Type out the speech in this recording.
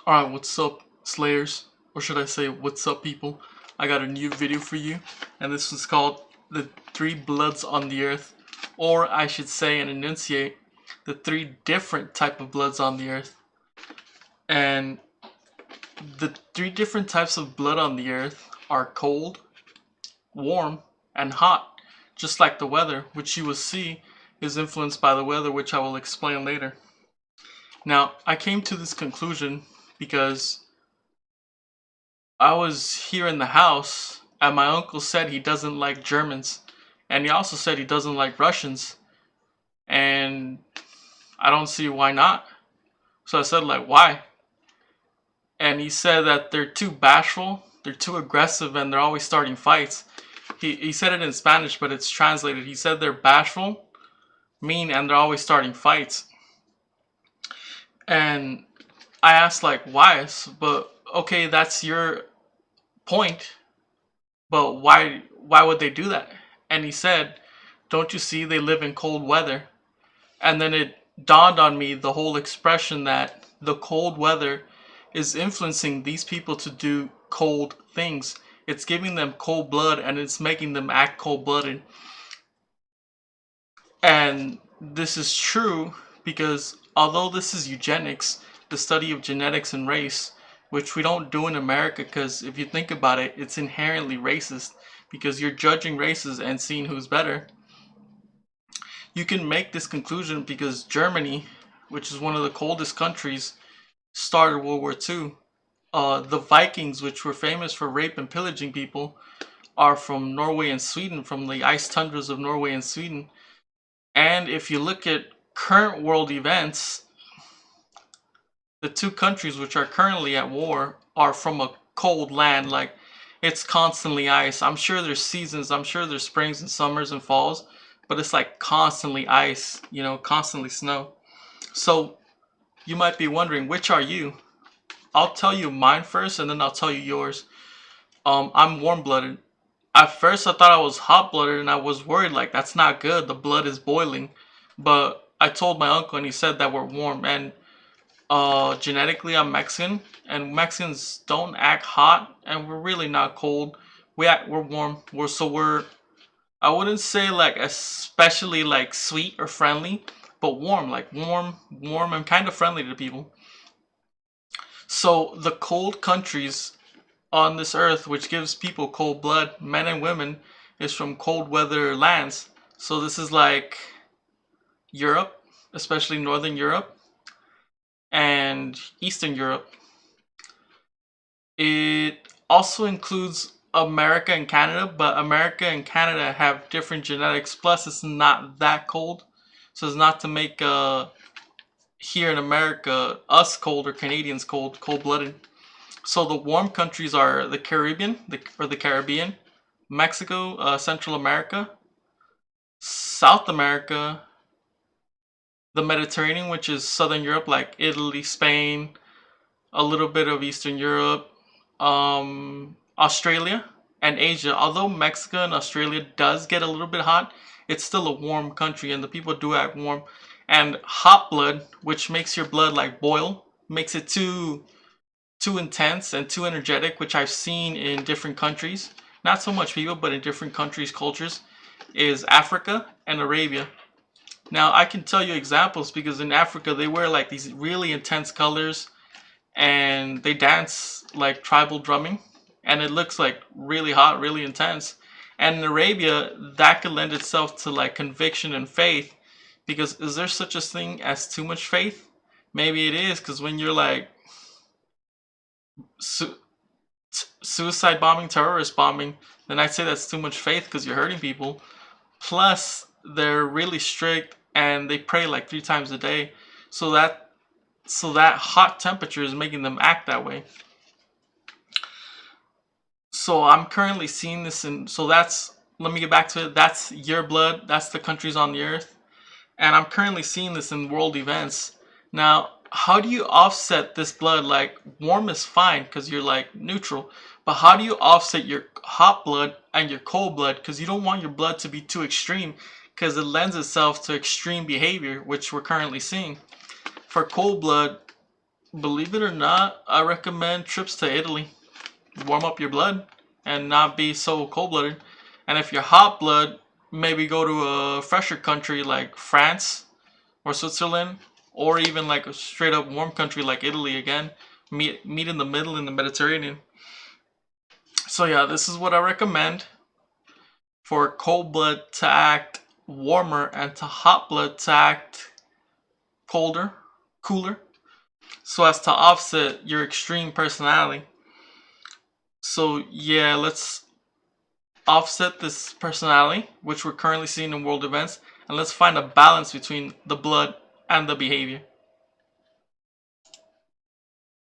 Alright, what's up, Slayers? Or should I say, what's up, people? I got a new video for you, and this is called The Three Bloods on the Earth. Or I should say and enunciate, the three different type of bloods on the earth. And the three different types of blood on the earth are cold, warm, and hot. Just like the weather, which you will see is influenced by the weather, which I will explain later. Now, I came to this conclusion because I was here in the house and my uncle said he doesn't like Germans, and he also said he doesn't like Russians, and I don't see why not. So I said, like, why? And he said that they're too bashful, they're too aggressive, and they're always starting fights. He said it in Spanish, but it's translated. He said they're bashful, mean, and they're always starting fights. And I asked, like, why? But okay, that's your point, but why would they do that? And he said, don't you see they live in cold weather? And then it dawned on me, the whole expression that the cold weather is influencing these people to do cold things. It's giving them cold blood and it's making them act cold-blooded. And this is true because although this is eugenics, the study of genetics and race, which we don't do in America, because if you think about it, it's inherently racist because you're judging races and seeing who's better. You can make this conclusion because Germany, which is one of the coldest countries, started World War II. The Vikings, which were famous for rape and pillaging people, are from Norway and Sweden, from the ice tundras of Norway and Sweden. And if you look at current world events, the two countries which are currently at war are from a cold land. Like, it's constantly ice. I'm sure there's seasons, I'm sure there's springs and summers and falls, but it's like constantly ice, you know, constantly snow. So you might be wondering, which are you? I'll tell you mine first and then I'll tell you yours. I'm warm-blooded. At first I thought I was hot-blooded and I was worried, like, that's not good, the blood is boiling. But I told my uncle and he said that we're warm. And genetically I'm Mexican, and Mexicans don't act hot, and we're really not cold. We're warm. We're I wouldn't say like especially like sweet or friendly, but warm, like warm and kind of friendly to people. So the cold countries on this earth, which gives people cold blood, men and women, is from cold weather lands. So this is like Europe, especially Northern Europe and Eastern Europe. It also includes America and Canada, but America and Canada have different genetics. Plus, it's not that cold, so it's not to make here in America us cold or Canadians cold-blooded. So the warm countries are the Caribbean, the Caribbean, Mexico, Central America, South America, the Mediterranean, which is Southern Europe, like Italy, Spain, a little bit of Eastern Europe, Australia, and Asia. Although Mexico and Australia does get a little bit hot, it's still a warm country and the people do act warm. And hot blood, which makes your blood like boil, makes it too intense and too energetic, which I've seen in different countries, not so much people, but in different countries, cultures, is Africa and Arabia. Now I can tell you examples because in Africa they wear like these really intense colors and they dance like tribal drumming, and it looks like really hot, really intense. And in Arabia, that could lend itself to like conviction and faith, because is there such a thing as too much faith? Maybe it is, because when you're like suicide bombing, terrorist bombing, then I'd say that's too much faith because you're hurting people. Plus, they're really strict and they pray like 3 times a day, so that hot temperature is making them act that way. So I'm currently seeing this in, so that's, let me get back to it, that's your blood, that's the countries on the earth, and I'm currently seeing this in world events. Now, how do you offset this blood? Like, warm is fine because you're like neutral, but how do you offset your hot blood and your cold blood? Because you don't want your blood to be too extreme, because it lends itself to extreme behavior, which we're currently seeing. For cold blood, Believe it or not, I recommend trips to Italy. Warm up your blood and not be so cold-blooded. And if you're hot blood, maybe go to a fresher country like France or Switzerland, or even like a straight up warm country like Italy again. Meet in the middle in the Mediterranean. So yeah, this is what I recommend for cold blood to act warmer and to hot blood to act colder, cooler, so as to offset your extreme personality. So yeah, let's offset this personality, which we're currently seeing in world events, and let's find a balance between the blood and the behavior.